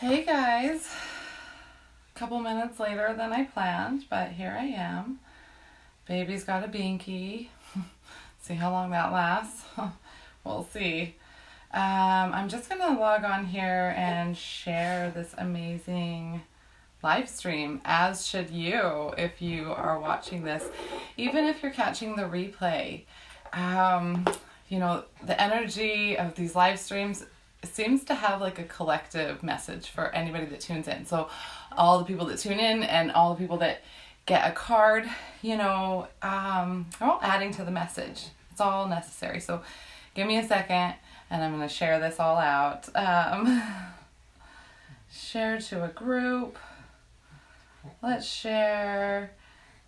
Hey guys, a couple minutes later than I planned, but here I am. Baby's got a binky. See how long that lasts? We'll see. I'm just going to log on here and share this amazing live stream, as should you if you are watching this. Even if you're catching the replay, the energy of these live streams seems to have like a collective message for anybody that tunes in. So all the people that tune in and all the people that get a card, are all adding to the message. It's all necessary. So give me a second and I'm going to share this all out. Share to a group. Let's share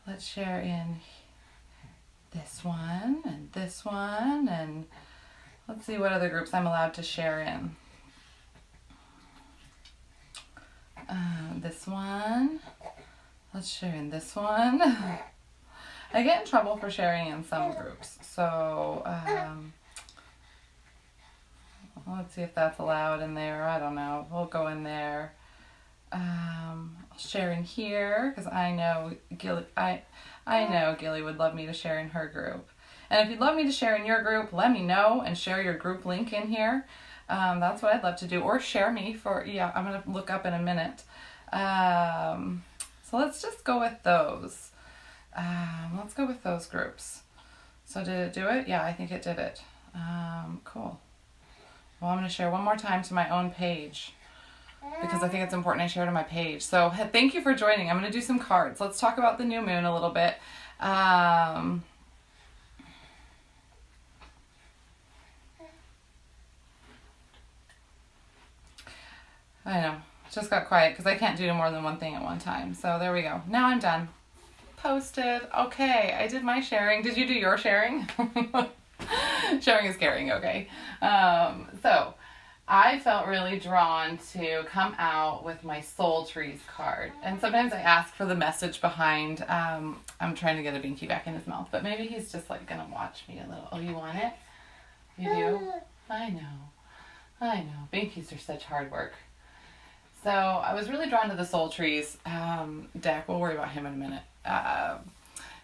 in this one and let's see what other groups I'm allowed to share in. This one. Let's share in this one. I get in trouble for sharing in some groups. So, let's see if that's allowed in there. I don't know. We'll go in there. I'll share in here because I know Gilly would love me to share in her group. And if you'd love me to share in your group, let me know and share your group link in here. That's what I'd love to do. Or share me I'm going to look up in a minute. So let's just go with those. Let's go with those groups. So did it do it? Yeah, I think it did it. Cool. Well, I'm going to share one more time to my own page because I think it's important I share to my page. So thank you for joining. I'm going to do some cards. Let's talk about the new moon a little bit. I know, just got quiet because I can't do more than one thing at one time. So there we go. Now I'm done. Posted. Okay, I did my sharing. Did you do your sharing? Sharing is caring, okay. So I felt really drawn to come out with my Soul Trees card. And sometimes I ask for the message behind, I'm trying to get a binky back in his mouth, but maybe he's just like going to watch me a little. Oh, you want it? You do? I know. Binkies are such hard work. So I was really drawn to the Soul Trees deck. We'll worry about him in a minute.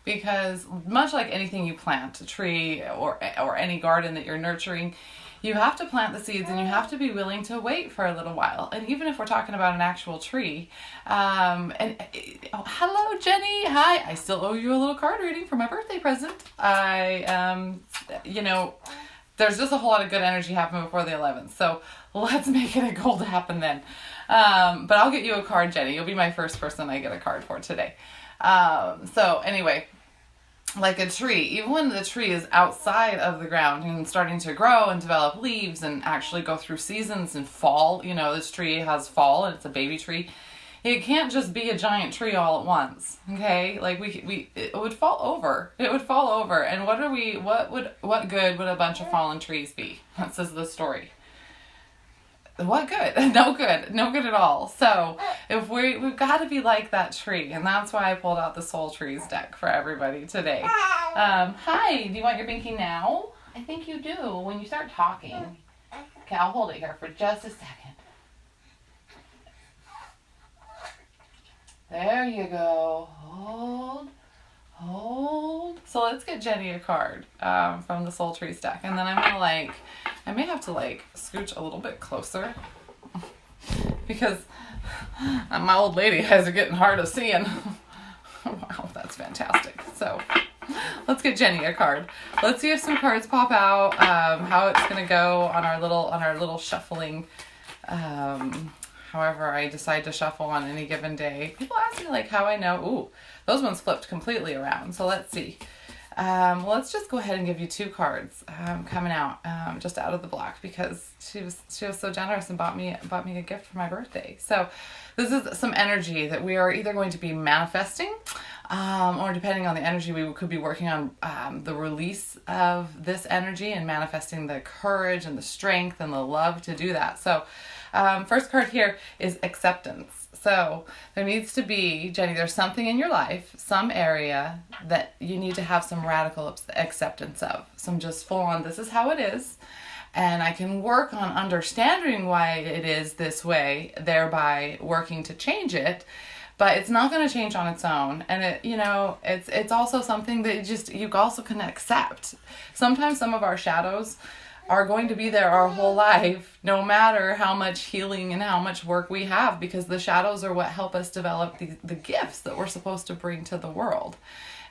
Because much like anything you plant, a tree or any garden that you're nurturing, you have to plant the seeds and you have to be willing to wait for a little while. And even if we're talking about an actual tree, hello Jenny, hi, I still owe you a little card reading for my birthday present. There's just a whole lot of good energy happening before the 11th. So let's make it a goal to happen then. But I'll get you a card, Jenny. You'll be my first person I get a card for today. So anyway, like a tree, even when the tree is outside of the ground and starting to grow and develop leaves and actually go through seasons and fall, this tree has fall and it's a baby tree. It can't just be a giant tree all at once. Okay. Like it would fall over. It would fall over. And what good would a bunch of fallen trees be? That says the story. What good? No good at all. So if we've got to be like that tree, and that's why I pulled out the Soul Trees deck for everybody today. Hi, do you want your binky now? I think you do when you start talking. Okay, I'll hold it here for just a second. There you go. Hold. So let's get Jenny a card from the Soul Trees deck, and then I may have to scooch a little bit closer because my old lady eyes are getting hard of seeing. Wow, that's fantastic. So let's get Jenny a card. Let's see if some cards pop out. How it's gonna go on our little shuffling. However I decide to shuffle on any given day. People ask me how I know. Ooh, those ones flipped completely around. So let's see. Let's just go ahead and give you two cards coming out just out of the block because she was so generous and bought me a gift for my birthday. So this is some energy that we are either going to be manifesting or depending on the energy we could be working on the release of this energy and manifesting the courage and the strength and the love to do that. So first card here is acceptance. So there needs to be, Jenny, there's something in your life, some area that you need to have some radical acceptance of. Some just full on, this is how it is. and I can work on understanding why it is this way, thereby working to change it. But it's not going to change on its own. And it's also something that you also can accept. Sometimes some of our shadows are going to be there our whole life, no matter how much healing and how much work we have, because the shadows are what help us develop the gifts that we're supposed to bring to the world.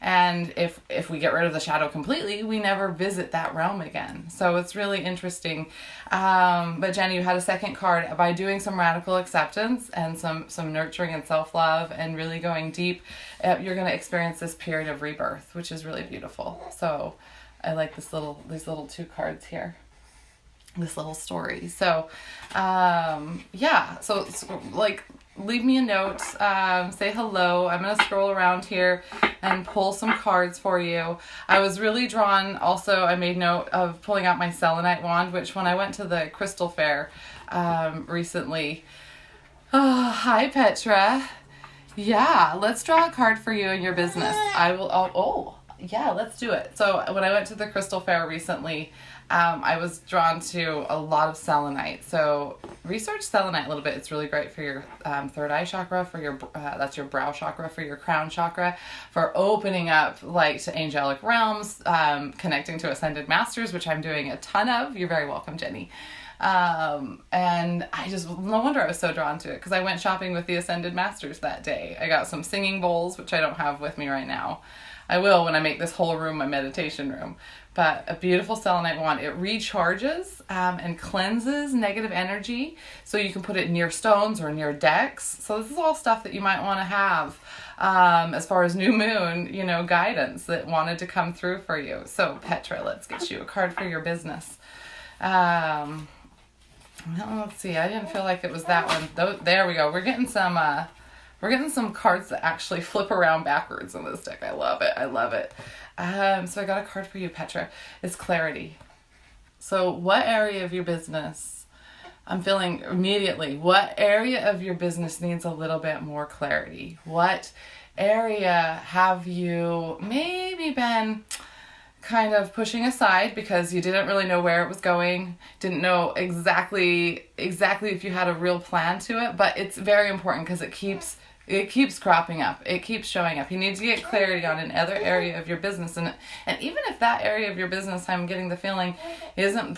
And if we get rid of the shadow completely, we never visit that realm again. So it's really interesting. But Jenny, you had a second card. By doing some radical acceptance and some nurturing and self-love and really going deep, you're going to experience this period of rebirth, which is really beautiful. So I like these little 2 cards here. This little story. So, so like, leave me a note, say hello. I'm going to scroll around here and pull some cards for you. I was really drawn, also, I made note of pulling out my selenite wand, which when I went to the crystal fair, recently, hi Petra. Yeah, let's draw a card for you in your business. Yeah, let's do it. So when I went to the crystal fair recently, I was drawn to a lot of selenite. So research selenite a little bit. It's really great for your third eye chakra, for your that's your brow chakra, for your crown chakra, for opening up like to angelic realms, connecting to ascended masters, which I'm doing a ton of. You're very welcome, Jenny. And no wonder I was so drawn to it, because I went shopping with the ascended masters that day. I got some singing bowls, which I don't have with me right now. I will when I make this whole room my meditation room. But a beautiful selenite wand. It recharges and cleanses negative energy. So you can put it near stones or near decks. So this is all stuff that you might want to have as far as new moon, guidance that wanted to come through for you. So Petra, let's get you a card for your business. Let's see. I didn't feel like it was that one. There we go. We're getting some cards that actually flip around backwards in this deck. I love it. So I got a card for you, Petra. It's clarity. So what area of your business, I'm feeling immediately, what area of your business needs a little bit more clarity? What area have you maybe been kind of pushing aside because you didn't really know where it was going, didn't know exactly if you had a real plan to it? But it's very important because it keeps cropping up. It keeps showing up. You need to get clarity on another area of your business. And even if that area of your business, I'm getting the feeling, isn't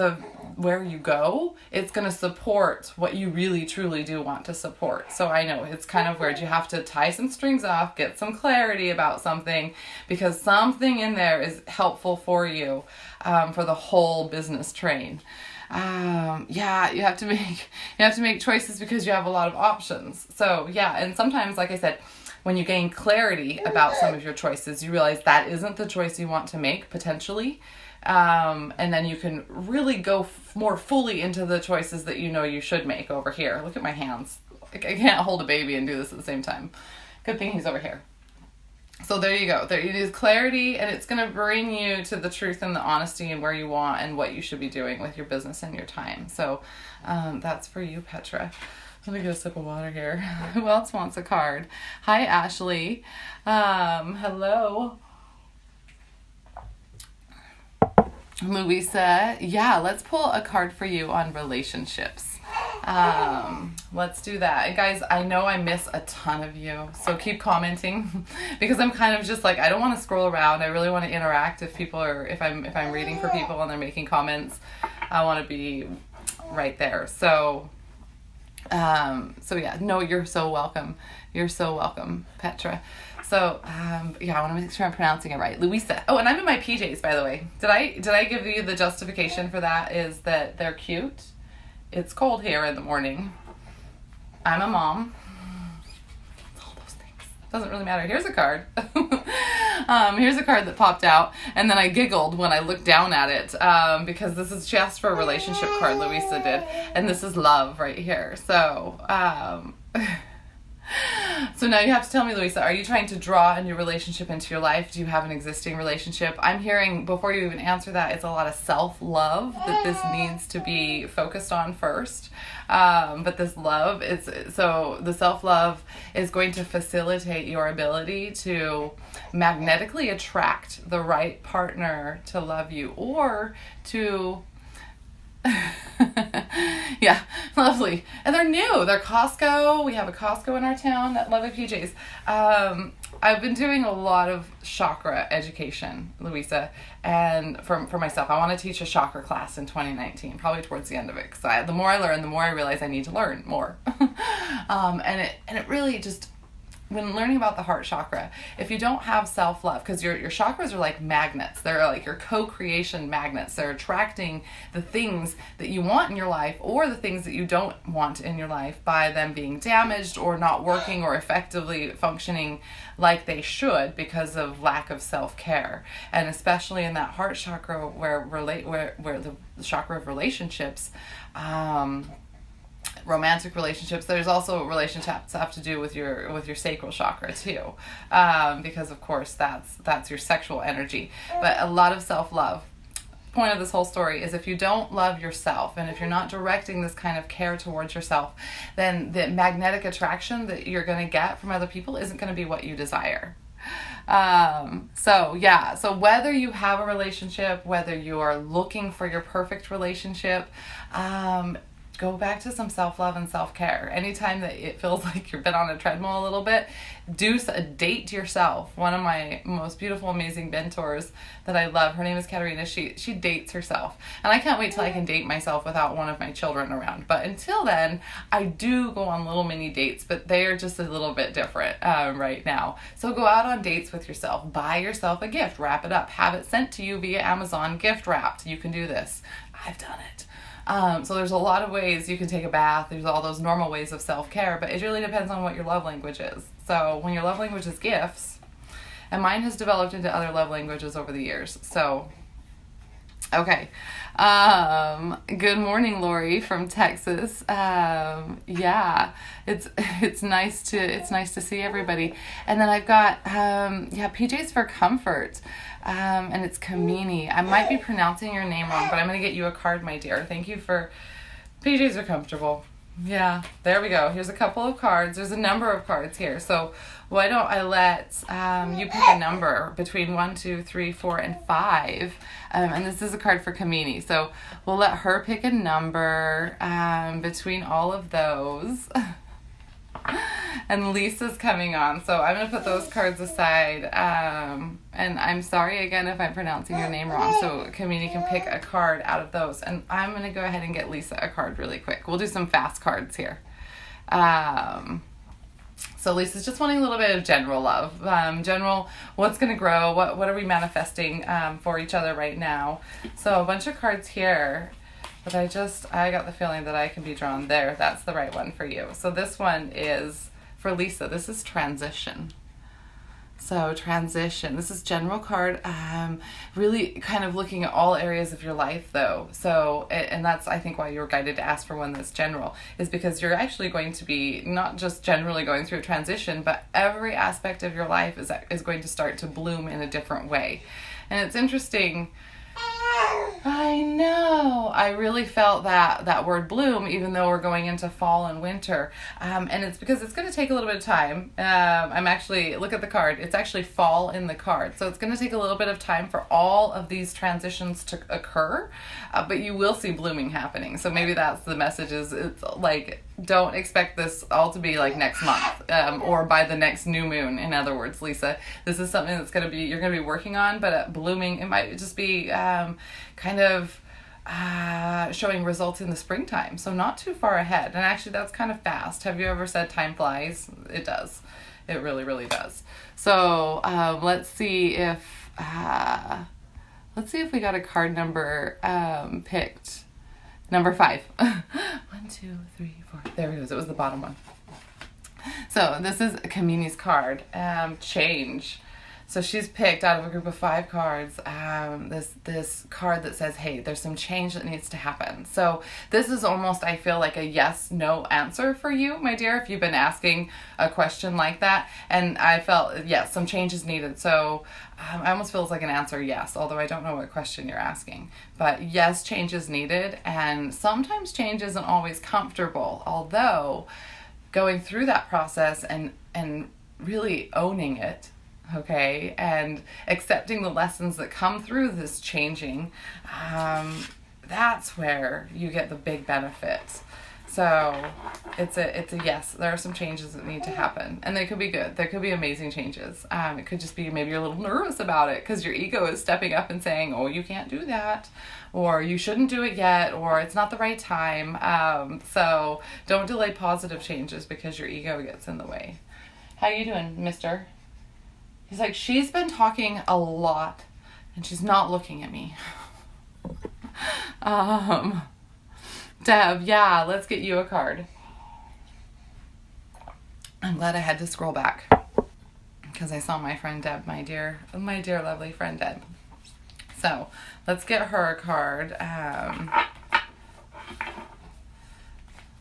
where you go, it's going to support what you really truly do want to support. So I know it's kind of weird. You have to tie some strings off, get some clarity about something, because something in there is helpful for you for the whole business train. You have to make choices because you have a lot of options. So and sometimes, like I said, when you gain clarity about some of your choices, you realize that isn't the choice you want to make potentially. And then you can really go more fully into the choices that you should make over here. Look at my hands. I can't hold a baby and do this at the same time. Good thing he's over here. So there you go. There it is, clarity, and it's going to bring you to the truth and the honesty and where you want and what you should be doing with your business and your time. So that's for you, Petra. Let me get a sip of water here. Who else wants a card? Hi, Ashley. Hello. Louisa. Yeah, let's pull a card for you on relationships. Let's do that. And guys, I know I miss a ton of you, so keep commenting because I'm kind of just like, I don't want to scroll around. I really want to interact if I'm reading for people and they're making comments. I want to be right there. So yeah, no, you're so welcome. You're so welcome, Petra. So, I want to make sure I'm pronouncing it right. Louisa. Oh, and I'm in my PJs, by the way. Did I give you the justification for that? Is that they're cute? It's cold here in the morning. I'm a mom. All those things. Doesn't really matter. Here's a card. Here's a card that popped out, and then I giggled when I looked down at it because this is just for a relationship card Louisa did, and this is love right here. So, so now you have to tell me, Louisa, are you trying to draw a new relationship into your life? Do you have an existing relationship? I'm hearing, before you even answer that, it's a lot of self-love that this needs to be focused on first. But this love the self-love is going to facilitate your ability to magnetically attract the right partner to love you, or to Yeah, lovely. And they're new. They're Costco. We have a Costco in our town. Lovely PJs. I've been doing a lot of chakra education, Louisa, and for myself. I want to teach a chakra class in 2019, probably towards the end of it, because the more I learn, the more I realize I need to learn more. And it really just, when learning about the heart chakra, if you don't have self-love, because your chakras are like magnets, they're like your co-creation magnets. They're attracting the things that you want in your life or the things that you don't want in your life by them being damaged or not working or effectively functioning like they should because of lack of self-care. And especially in that heart chakra where the chakra of relationships, romantic relationships, there's also relationships that have to do with your sacral chakra too, because of course that's your sexual energy. But a lot of self-love. Point of this whole story is if you don't love yourself and if you're not directing this kind of care towards yourself, then the magnetic attraction that you're going to get from other people isn't going to be what you desire. So whether you have a relationship, whether you are looking for your perfect relationship, go back to some self-love and self-care. Anytime that it feels like you've been on a treadmill a little bit, date yourself. One of my most beautiful, amazing mentors that I love, her name is Katerina, she dates herself. And I can't wait till I can date myself without one of my children around. But until then, I do go on little mini dates, but they are just a little bit different right now. So go out on dates with yourself. Buy yourself a gift. Wrap it up. Have it sent to you via Amazon, gift wrapped. You can do this. I've done it. So there's a lot of ways you can take a bath. There's all those normal ways of self-care, but it really depends on what your love language is. So when your love language is gifts, and mine has developed into other love languages over the years. So, okay. Good morning, Lori from Texas. Yeah, it's nice to see everybody. And then I've got, PJs for comfort. And it's Kamini. I might be pronouncing your name wrong, but I'm going to get you a card, my dear. Thank you for... PJs are comfortable. Yeah, there we go. Here's a couple of cards. There's a number of cards here. So why don't I let you pick a number between 1, 2, 3, 4, and 5. And this is a card for Kamini. So we'll let her pick a number between all of those. And Lisa's coming on, so I'm going to put those cards aside, and I'm sorry again if I'm pronouncing your name wrong, so Kamini can pick a card out of those, and I'm going to go ahead and get Lisa a card really quick. We'll do some fast cards here. So Lisa's just wanting a little bit of general love, general, what's going to grow, what are we manifesting for each other right now. So a bunch of cards here. But I got the feeling that I can be drawn there. That's the right one for you. So this one is for Lisa. This is transition. So transition. This is general card. Really kind of looking at all areas of your life though. So, and that's I think why you were guided to ask for one that's general, is because you're actually going to be not just generally going through a transition, but every aspect of your life is going to start to bloom in a different way. And it's interesting. I know. I really felt that word bloom, even though we're going into fall and winter. And it's because it's going to take a little bit of time. I'm actually, look at the card. It's actually fall in the card. So it's going to take a little bit of time for all of these transitions to occur. But you will see blooming happening. So maybe that's the message is it's like, don't expect this all to be like next month or by the next new moon. In other words, Lisa, this is something that's you're going to be working on, but blooming, it might just be kind of showing results in the springtime. So not too far ahead. And actually that's kind of fast. Have you ever said time flies? It does. It really, really does. So let's see if we got a card number picked. Number 5. 1, 2, 3, 4. There it goes. It was the bottom one. So this is Kamini's card. Change. So she's picked out of a group of 5 cards this card that says, hey, there's some change that needs to happen. So this is almost, I feel like a yes-no answer for you, my dear, if you've been asking a question like that. And I felt, yes, some change is needed. So I almost feels like an answer yes, although I don't know what question you're asking. But yes, change is needed. And sometimes change isn't always comfortable, although going through that process and really owning it, okay, and accepting the lessons that come through this changing, that's where you get the big benefits. So it's a yes, there are some changes that need to happen, and they could be good. There could be amazing changes. It could just be maybe you're a little nervous about it because your ego is stepping up and saying, oh, you can't do that, or you shouldn't do it yet, or it's not the right time. So don't delay positive changes because your ego gets in the way. How you doing, mister? He's like, she's been talking a lot and she's not looking at me. Deb, yeah, let's get you a card. I'm glad I had to scroll back because I saw my friend Deb, my dear lovely friend Deb. So let's get her a card.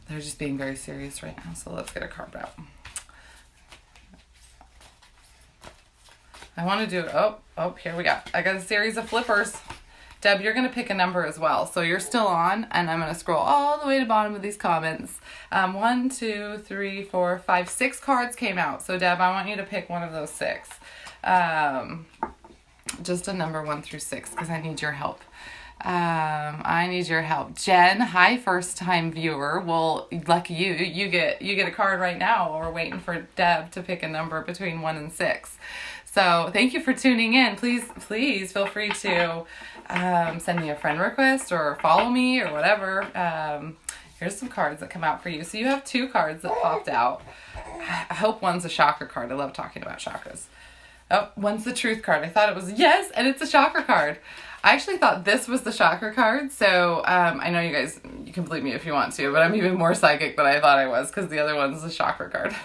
They're just being very serious right now, so let's get a card out. I want to do, here we go. I got a series of flippers. Deb, you're going to pick a number as well. So you're still on, and I'm going to scroll all the way to the bottom of these comments. 1, 2, 3, 4, 5, 6 cards came out. So Deb, I want you to pick one of those 6. Just a number 1 through 6, because I need your help. I need your help. Jen, hi, first time viewer. Well, lucky you. You get a card right now while we're waiting for Deb to pick a number between 1 and 6. So thank you for tuning in. Please feel free to send me a friend request or follow me or whatever. Here's some cards that come out for you. So you have 2 cards that popped out. I hope one's a chakra card. I love talking about chakras. Oh, one's the truth card. I thought it was, yes, and it's a chakra card. I actually thought this was the chakra card. So I know you guys, you can believe me if you want to, but I'm even more psychic than I thought I was because the other one's a chakra card.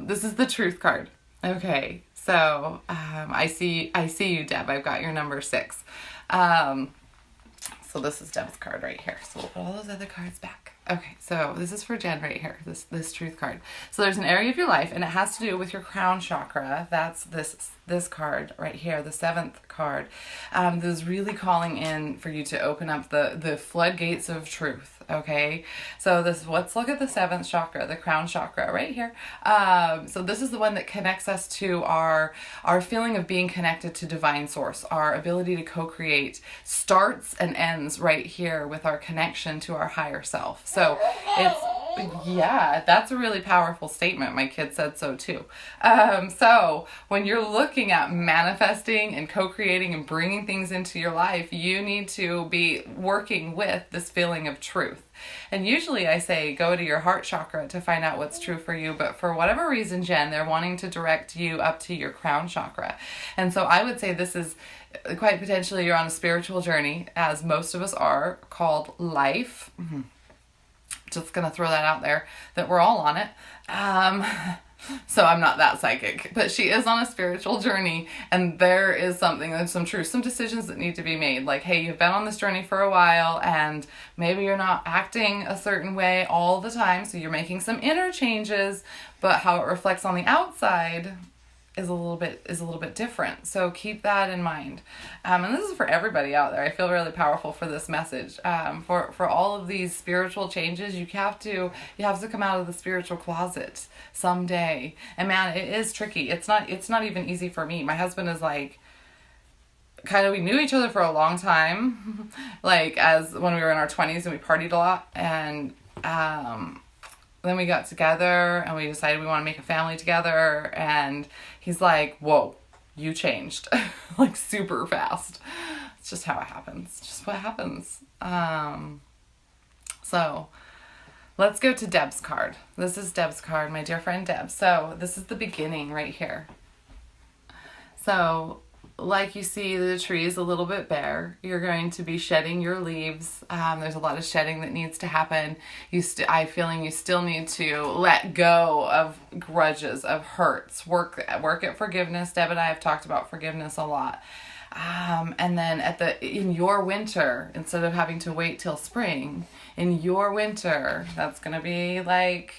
This is the truth card. Okay, so I see you, Deb. I've got your number 6. So this is Deb's card right here. So we'll put all those other cards back. Okay, so this is for Jen right here, this truth card. So there's an area of your life, and it has to do with your crown chakra. That's this card right here, the 7th card. That is really calling in for you to open up the floodgates of truth. Okay, so let's look at the 7th chakra, the crown chakra right here. So this is the one that connects us to our feeling of being connected to divine source. Our ability to co-create starts and ends right here with our connection to our higher self. So that's a really powerful statement. My kid said so too. So when you're looking at manifesting and co-creating and bringing things into your life, you need to be working with this feeling of truth. And usually I say go to your heart chakra to find out what's true for you, but for whatever reason, Jen, they're wanting to direct you up to your crown chakra. And so I would say this is quite potentially you're on a spiritual journey, as most of us are, called life. Just gonna throw that out there, that we're all on it. So I'm not that psychic, but she is on a spiritual journey, and there's some truth, some decisions that need to be made. Like, hey, you've been on this journey for a while, and maybe you're not acting a certain way all the time, so you're making some inner changes, but how it reflects on the outside is a little bit different. So keep that in mind. And this is for everybody out there. I feel really powerful for this message. For all of these spiritual changes, you have to come out of the spiritual closet someday. And man, it is tricky. It's not even easy for me. My husband is like, we knew each other for a long time, like as when we were in our 20s and we partied a lot, and then we got together and we decided we want to make a family together, and he's like, whoa, you changed like super fast. It's just how it happens. It's just what happens. So let's go to Deb's card. This is Deb's card, my dear friend Deb. So this is the beginning right here. So like you see, the tree is a little bit bare. You're going to be shedding your leaves. There's a lot of shedding that needs to happen. I'm feeling you still need to let go of grudges, of hurts. Work at forgiveness. Deb and I have talked about forgiveness a lot. And then in your winter, instead of having to wait till spring, in your winter, that's going to be like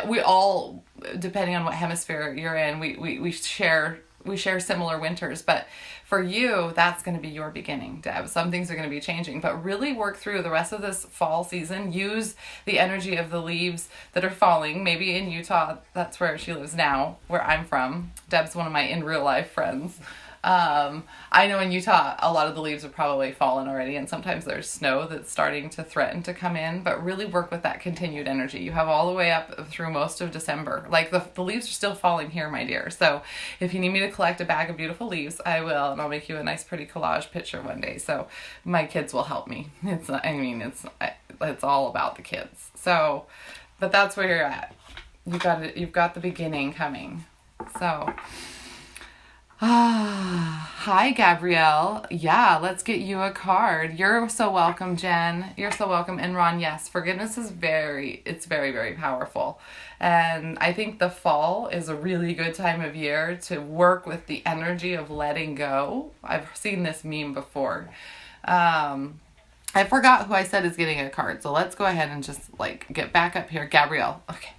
we all, depending on what hemisphere you're in, we share similar winters, but for you, that's going to be your beginning, Deb. Some things are going to be changing, but really work through the rest of this fall season. Use the energy of the leaves that are falling. Maybe in Utah, that's where she lives now, where I'm from. Deb's one of my in real life friends. I know in Utah, a lot of the leaves have probably fallen already, and sometimes there's snow that's starting to threaten to come in, but really work with that continued energy. You have all the way up through most of December. Like the leaves are still falling here, my dear. So if you need me to collect a bag of beautiful leaves, I will, and I'll make you a nice pretty collage picture one day. So my kids will help me. It's all about the kids. So, but that's where you're at. You've got the beginning coming. So, hi, Gabrielle. Yeah, let's get you a card. You're so welcome, Jen. You're so welcome. And Ron, yes, forgiveness is very, very powerful. And I think the fall is a really good time of year to work with the energy of letting go. I've seen this meme before. I forgot who I said is getting a card. So let's go ahead and just get back up here. Gabrielle. Okay.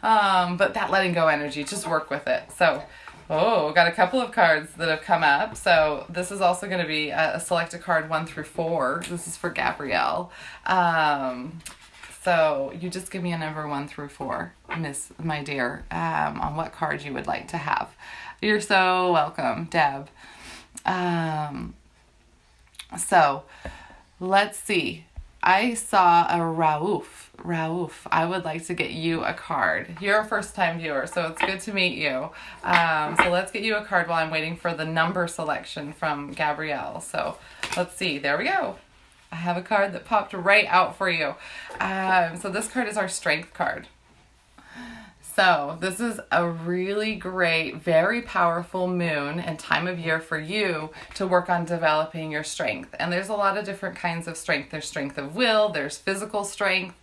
But that letting go energy, just work with it. So, got a couple of cards that have come up. So this is also going to be a selected card 1 through 4. This is for Gabrielle. So you just give me a number 1 through 4, my dear, on what card you would like to have. You're so welcome, Deb. So let's see. I saw a Raouf. I would like to get you a card. You're a first-time viewer, so it's good to meet you. So let's get you a card while I'm waiting for the number selection from Gabrielle. So let's see. There we go. I have a card that popped right out for you. So this card is our strength card. So this is a really great, very powerful moon and time of year for you to work on developing your strength. And there's a lot of different kinds of strength. There's strength of will, there's physical strength.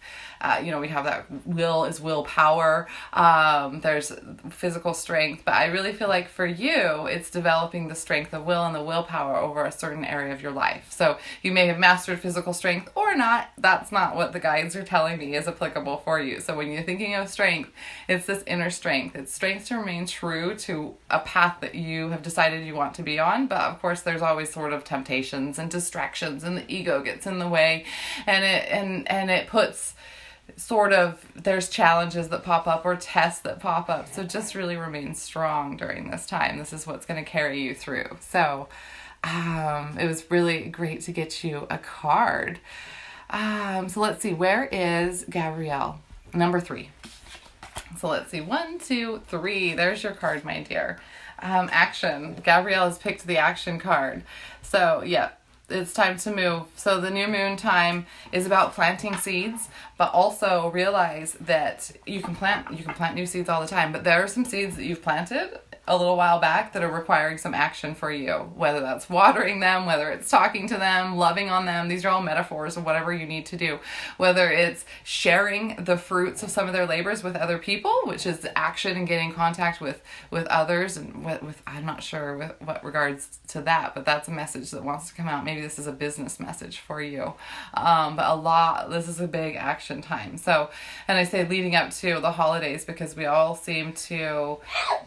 We have that will is willpower. There's physical strength, but I really feel like for you, it's developing the strength of will and the willpower over a certain area of your life. So you may have mastered physical strength or not. That's not what the guides are telling me is applicable for you. So when you're thinking of strength, it's this inner strength. It's strength to remain true to a path that you have decided you want to be on. But of course, there's always sort of temptations and distractions, and the ego gets in the way, and it puts there's challenges that pop up or tests that pop up. So just really remain strong during this time. This is what's going to carry you through. So it was really great to get you a card. So let's see. Where is Gabrielle? Number 3. So let's see. 1, 2, 3. There's your card, my dear. Action. Gabrielle has picked the action card. So yeah. It's time to move. So the new moon time is about planting seeds, but also realize that you can plant new seeds all the time, but there are some seeds that you've planted a little while back that are requiring some action for you, whether that's watering them, whether it's talking to them, loving on them. These are all metaphors of whatever you need to do, whether it's sharing the fruits of some of their labors with other people, which is action and getting in contact with others, and with I'm not sure with what regards to that, but that's a message that wants to come out. Maybe this is a business message for you, but this is a big action time. So, and I say leading up to the holidays because we all seem to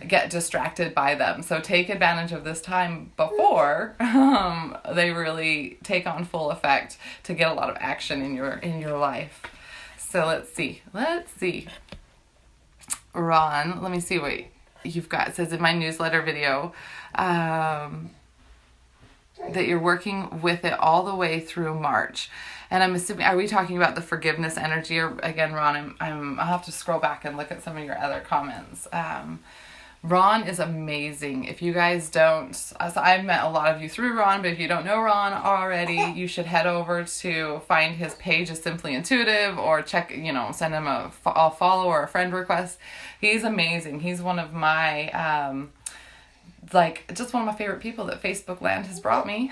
get distracted by them. So take advantage of this time before they really take on full effect to get a lot of action in your life. So let's see. Ron, let me see what you've got. It says in my newsletter video that you're working with it all the way through March. And I'm assuming, are we talking about the forgiveness energy? Or again, Ron, I'll have to scroll back and look at some of your other comments. Ron is amazing. If you guys don't, so I've met a lot of you through Ron, but if you don't know Ron already, you should head over to find his page is Simply Intuitive, or check, send him a follow or a friend request. He's amazing. He's one of my, just one of my favorite people that Facebook land has brought me.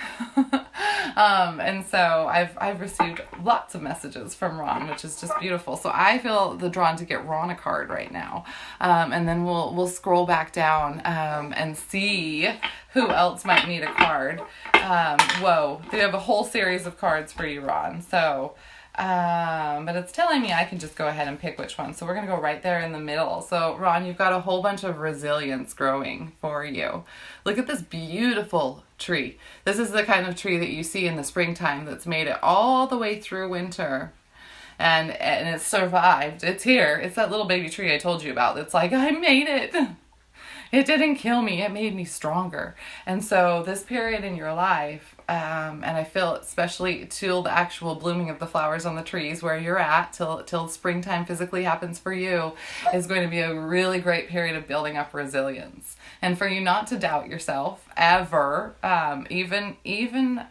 And so I've received lots of messages from Ron, which is just beautiful. So I feel the drawn to get Ron a card right now. And then we'll scroll back down and see who else might need a card. They have a whole series of cards for you, Ron. So but it's telling me I can just go ahead and pick which one. So we're going to go right there in the middle. So Ron, you've got a whole bunch of resilience growing for you. Look at this beautiful tree. This is the kind of tree that you see in the springtime that's made it all the way through winter. And it's survived. It's here. It's that little baby tree I told you about. It's like, I made it. it didn't kill me. It made me stronger. And so this period in your life, and I feel especially till the actual blooming of the flowers on the trees where you're at, till springtime physically happens for you, is going to be a really great period of building up resilience. And for you not to doubt yourself ever, even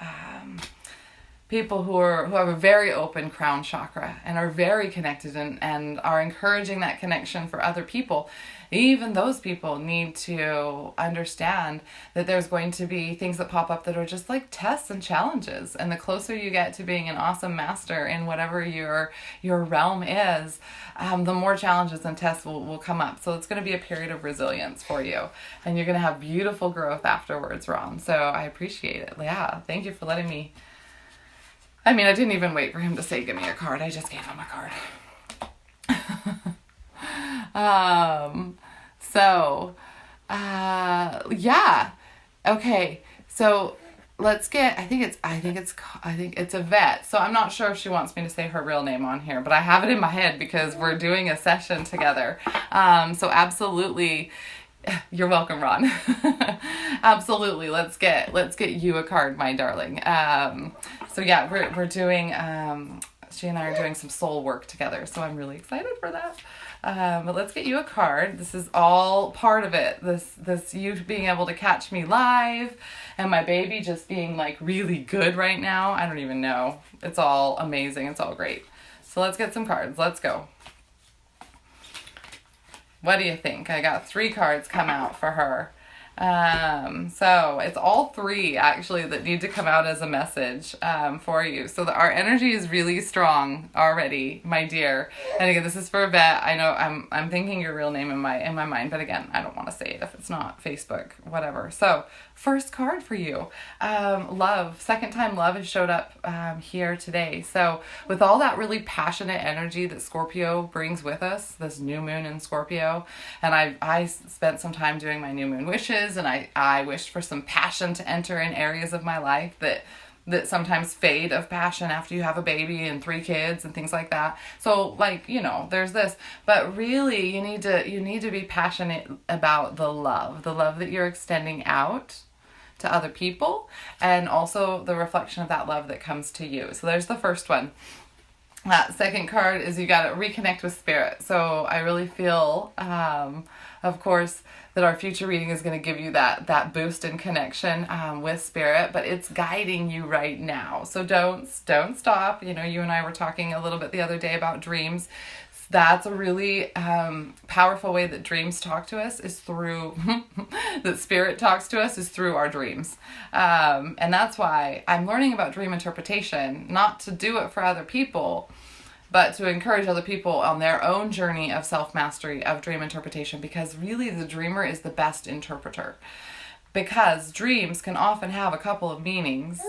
people who have a very open crown chakra and are very connected and are encouraging that connection for other people, even those people need to understand that there's going to be things that pop up that are just like tests and challenges. And the closer you get to being an awesome master in whatever your realm is, the more challenges and tests will come up. So it's going to be a period of resilience for you. And you're going to have beautiful growth afterwards, Ron. So I appreciate it. Yeah, thank you for letting me... I mean, I didn't even wait for him to say, give me a card. I just gave him a card. Yeah. Okay. So let's get, I think it's Yvette. So I'm not sure if she wants me to say her real name on here, but I have it in my head because we're doing a session together. So absolutely. You're welcome, Ron. Absolutely. Let's get you a card, my darling. So yeah, we're doing, she and I are doing some soul work together. So I'm really excited for that. But let's get you a card. This is all part of it. This you being able to catch me live and my baby just being like really good right now. I don't even know. It's all amazing. It's all great. So let's get some cards. Let's go. What do you think? I got 3 cards come out for her. So it's all 3 actually that need to come out as a message for you. So our energy is really strong already, my dear. And again, this is for Yvette. I know I'm thinking your real name in my mind, but again, I don't want to say it if it's not Facebook, whatever. So first card for you, love. Second time love has showed up here today. So with all that really passionate energy that Scorpio brings with us, this new moon in Scorpio, and I spent some time doing my new moon wishes, and I wished for some passion to enter in areas of my life that sometimes fade of passion after you have a baby and 3 kids and things like that. So like, there's this, but really you need to be passionate about the love that you're extending out to other people, and also the reflection of that love that comes to you. So there's the first one. That second card is you got to reconnect with spirit. So I really feel, of course, that our future reading is going to give you that boost in connection with spirit, but it's guiding you right now. So don't stop. You and I were talking a little bit the other day about dreams. That's a really powerful way that dreams talk to us is through, that spirit talks to us is through our dreams. And that's why I'm learning about dream interpretation, not to do it for other people, but to encourage other people on their own journey of self-mastery of dream interpretation, because really the dreamer is the best interpreter. Because dreams can often have a couple of meanings.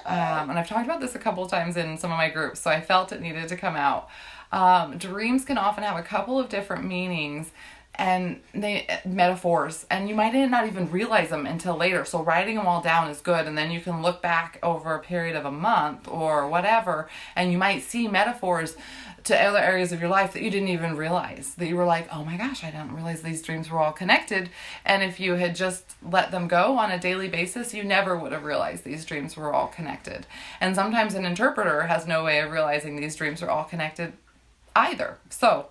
And I've talked about this a couple of times in some of my groups, so I felt it needed to come out. Dreams can often have a couple of different meanings and metaphors, and you might not even realize them until later. So writing them all down is good, and then you can look back over a period of a month or whatever, and you might see metaphors to other areas of your life that you didn't even realize, that you were like, oh my gosh, I didn't realize these dreams were all connected. And if you had just let them go on a daily basis, you never would have realized these dreams were all connected. And sometimes an interpreter has no way of realizing these dreams are all connected either. So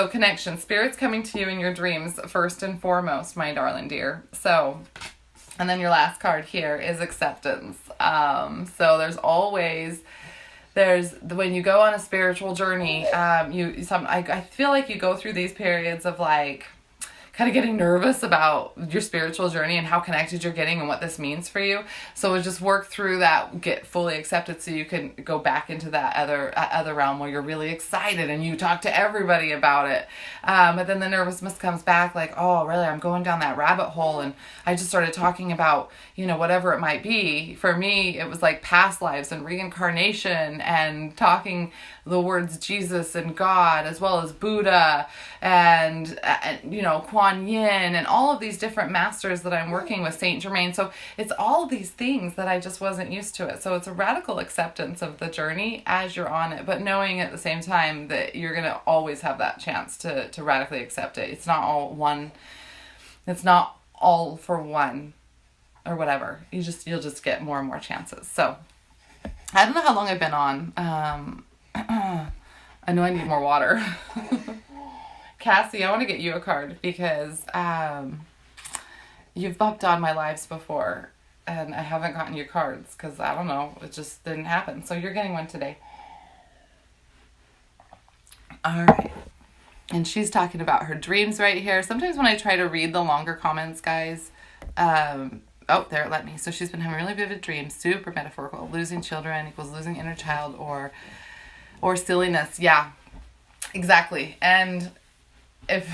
connection, spirit's coming to you in your dreams first and foremost, my darling dear. So, and then your last card here is acceptance. So when you go on a spiritual journey, I feel like you go through these periods of like kind of getting nervous about your spiritual journey and how connected you're getting and what this means for you. So just work through that, get fully accepted so you can go back into that other realm where you're really excited and you talk to everybody about it. But then the nervousness comes back like, oh, really, I'm going down that rabbit hole. And I just started talking about, whatever it might be. For me, it was like past lives and reincarnation and talking the words Jesus and God, as well as Buddha and Kuan Yin and all of these different masters that I'm working with, Saint Germain. So it's all of these things that I just wasn't used to it. So it's a radical acceptance of the journey as you're on it, but knowing at the same time that you're going to always have that chance to radically accept it. It's not all one It's not all for one or whatever. You'll just get more and more chances. So I don't know how long I've been on. I know I need more water. Cassie, I want to get you a card because you've bumped on my lives before and I haven't gotten you cards because I don't know, it just didn't happen. So you're getting one today. All right. And she's talking about her dreams right here. Sometimes when I try to read the longer comments, guys, oh, there it let me. So she's been having really vivid dreams, super metaphorical. Losing children equals losing inner child or silliness. Yeah, exactly. And if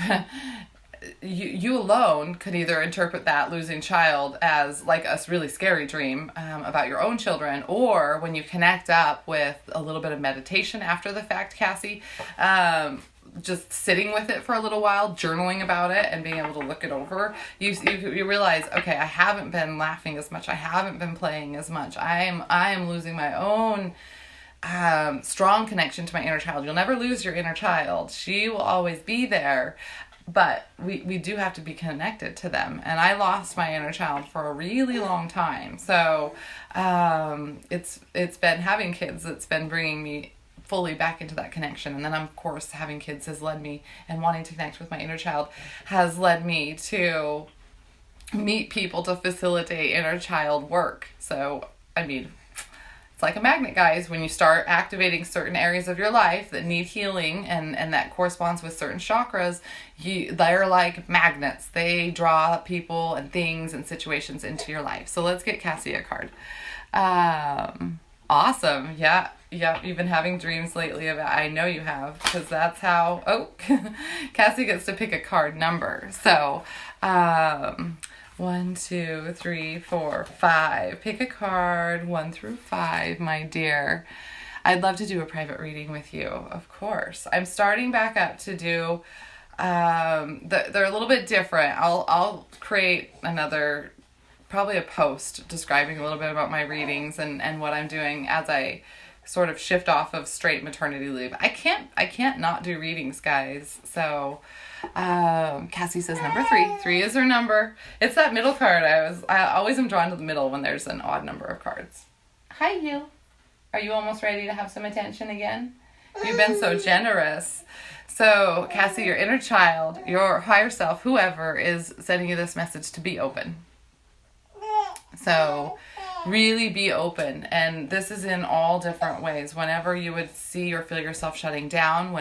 you alone could either interpret that losing child as like a really scary dream about your own children, or when you connect up with a little bit of meditation after the fact, Cassie, just sitting with it for a little while, journaling about it and being able to look it over, you realize, okay, I haven't been laughing as much. I haven't been playing as much. I am losing my own strong connection to my inner child. You'll never lose your inner child. She will always be there. But we do have to be connected to them. And I lost my inner child for a really long time. So it's been having kids that's been bringing me fully back into that connection. And then, of course, having kids has led me, and wanting to connect with my inner child has led me to meet people to facilitate inner child work. So, I mean, it's like a magnet, guys. When you start activating certain areas of your life that need healing and that corresponds with certain chakras, they're like magnets. They draw people and things and situations into your life. So let's get Cassie a card. Awesome. Yeah. You've been having dreams lately about, I know you have, because that's how, Cassie gets to pick a card number. So, 1, 2, 3, 4, 5. Pick a card 1 through 5, my dear. I'd love to do a private reading with you, of course. I'm starting back up to do, they're a little bit different. I'll create another, probably a post describing a little bit about my readings and what I'm doing as I sort of shift off of straight maternity leave. I can't not do readings, guys. So, Cassie says number 3. 3 is her number. It's that middle card. I always am drawn to the middle when there's an odd number of cards. Hi, you. Are you almost ready to have some attention again? You've been so generous. So, Cassie, your inner child, your higher self, whoever is sending you this message to be open. So, really be open. And this is in all different ways. Whenever you would see or feel yourself shutting down,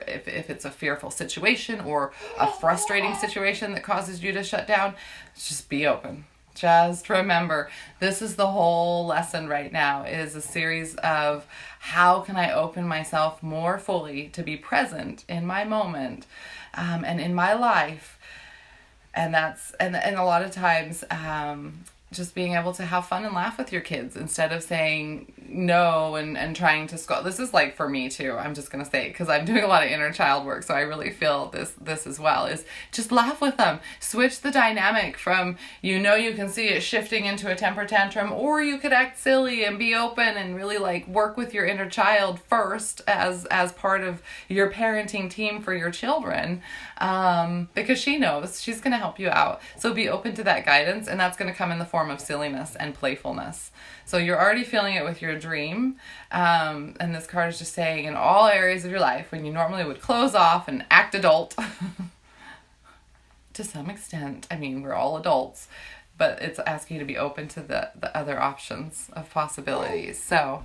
if it's a fearful situation or a frustrating situation that causes you to shut down, just be open. Just remember, this is the whole lesson right now, is a series of how can I open myself more fully to be present in my moment and in my life. And that's, and a lot of times, just being able to have fun and laugh with your kids instead of saying no and trying to scold. This is like for me too. I'm just going to say it because I'm doing a lot of inner child work. So I really feel this as well, is just laugh with them. Switch the dynamic from, you can see it shifting into a temper tantrum, or you could act silly and be open and really like work with your inner child first as part of your parenting team for your children. Because she knows she's going to help you out. So be open to that guidance, and that's going to come in the form of silliness and playfulness. So you're already feeling it with your dream. And this card is just saying, in all areas of your life, when you normally would close off and act adult, to some extent, I mean, we're all adults, but it's asking you to be open to the other options of possibilities. So,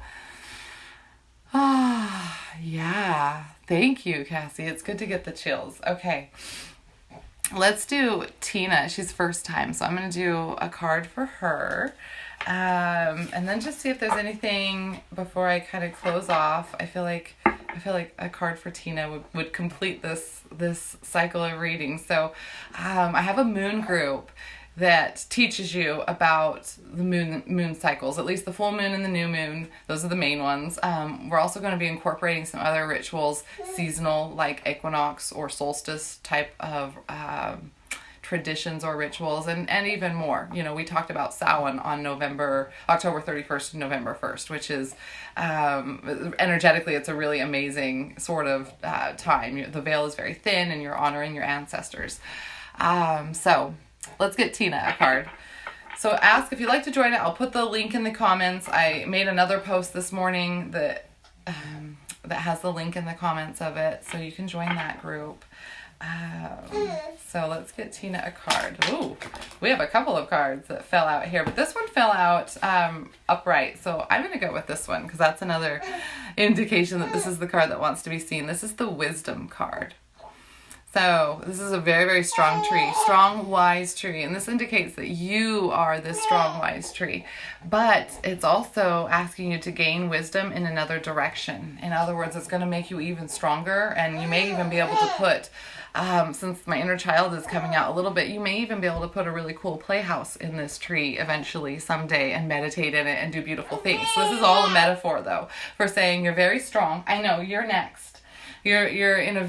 yeah. Thank you, Cassie. It's good to get the chills. Okay. Let's do Tina. She's first time, so I'm going to do a card for her. And then just see if there's anything before I kind of close off. I feel like a card for Tina would complete this cycle of reading. So, I have a moon group that teaches you about the moon cycles, at least the full moon and the new moon. Those are the main ones. We're also going to be incorporating some other rituals, seasonal, like equinox or solstice type of traditions or rituals, and even more. We talked about Samhain on October 31st and November 1st, which is energetically, it's a really amazing sort of time. The veil is very thin and you're honoring your ancestors. So let's get Tina a card. So ask if you'd like to join it. I'll put the link in the comments. I made another post this morning that has the link in the comments of it, so you can join that group. So let's get Tina a card. Ooh, we have a couple of cards that fell out here, but this one fell out upright. So I'm going to go with this one because that's another indication that this is the card that wants to be seen. This is the Wisdom card. So this is a very, very strong tree, strong, wise tree. And this indicates that you are this strong, wise tree. But it's also asking you to gain wisdom in another direction. In other words, it's going to make you even stronger. And you may even be able to put, since my inner child is coming out a little bit, you may even be able to put a really cool playhouse in this tree eventually someday and meditate in it and do beautiful things. So this is all a metaphor, though, for saying you're very strong. I know, you're next. You're in a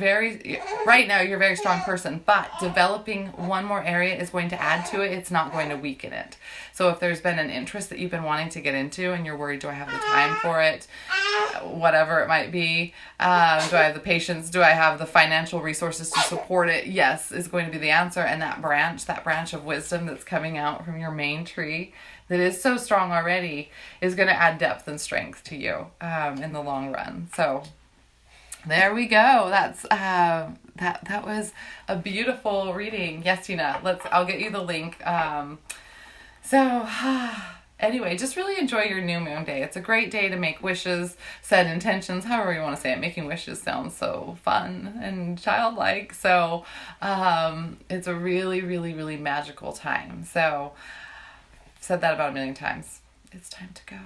right now you're a very strong person, but developing one more area is going to add to it. It's not going to weaken it. So if there's been an interest that you've been wanting to get into and you're worried, do I have the time for it? Whatever it might be. Do I have the patience? Do I have the financial resources to support it? Yes, is going to be the answer. And that branch of wisdom that's coming out from your main tree that is so strong already is going to add depth and strength to you in the long run. So there we go. That's that was a beautiful reading. Yes, Tina. I'll get you the link. Anyway, just really enjoy your new moon day. It's a great day to make wishes, set intentions, however you want to say it. Making wishes sounds so fun and childlike. So it's a really, really, really magical time. So I've said that about a million times. It's time to go.